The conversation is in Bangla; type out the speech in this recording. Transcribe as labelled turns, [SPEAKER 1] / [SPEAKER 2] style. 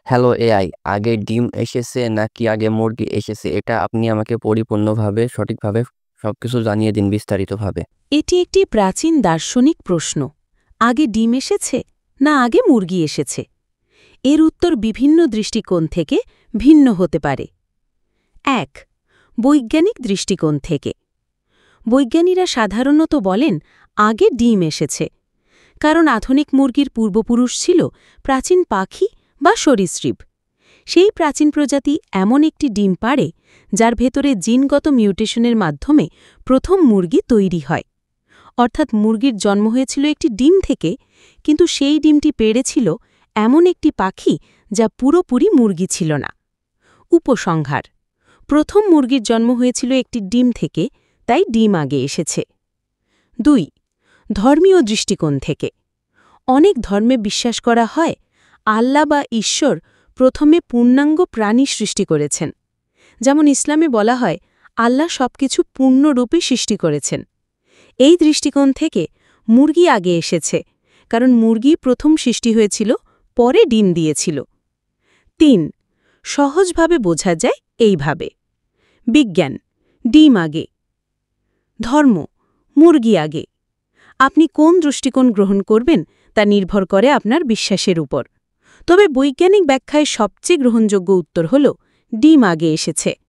[SPEAKER 1] হ্যালো এআই, আগে ডিম এসেছে নাকি আগে মুরগি এসেছে? এটা আপনি আমাকে পরিপূর্ণভাবে সঠিকভাবে সবকিছু জানিয়ে দিন বিস্তারিতভাবে।
[SPEAKER 2] এটি একটি প্রাচীন দার্শনিক প্রশ্ন। আগে ডিম এসেছে না আগে মুরগি এসেছে? এর উত্তর বিভিন্ন দৃষ্টিকোণ থেকে ভিন্ন হতে পারে। ১. বৈজ্ঞানিক দৃষ্টিকোণ থেকে বৈজ্ঞানীরা সাধারণত বলেন আগে ডিম এসেছে, কারণ আধুনিক মুরগির পূর্বপুরুষ ছিল প্রাচীন পাখি বা সরীসৃপ। সেই প্রাচীন প্রজাতি এমন একটি ডিম পাড়ে যার ভেতরে জিনগত মিউটেশনের মাধ্যমে প্রথম মুরগি তৈরি হয়। অর্থাৎ মুরগির জন্ম হয়েছিল একটি ডিম থেকে, কিন্তু সেই ডিমটি পেড়েছিল এমন একটি পাখি যা পুরোপুরি মুরগি ছিল না। উপসংহার: প্রথম মুরগির জন্ম হয়েছিল একটি ডিম থেকে, তাই ডিম আগে এসেছে। ২. ধর্মীয় দৃষ্টিকোণ থেকে অনেক ধর্মে বিশ্বাস করা হয় আল্লাহ বা ঈশ্বর প্রথমে পূর্ণাঙ্গ প্রাণী সৃষ্টি করেছেন। যেমন ইসলামে বলা হয় আল্লাহ সবকিছু পূর্ণরূপে সৃষ্টি করেছেন। এই দৃষ্টিকোণ থেকে মুরগি আগে এসেছে, কারণ মুরগি প্রথম সৃষ্টি হয়েছিল, পরে ডিম দিয়েছিল। ৩. সহজভাবে বোঝা যায় এইভাবে: বিজ্ঞান ডিম আগে, ধর্ম মুরগি আগে। আপনি কোন দৃষ্টিকোণ গ্রহণ করবেন তা নির্ভর করে আপনার বিশ্বাসের উপর। তবে বৈজ্ঞানিক ব্যাখ্যায় সবচেয়ে গ্রহণযোগ্য উত্তর হল ডিম আগে এসেছে।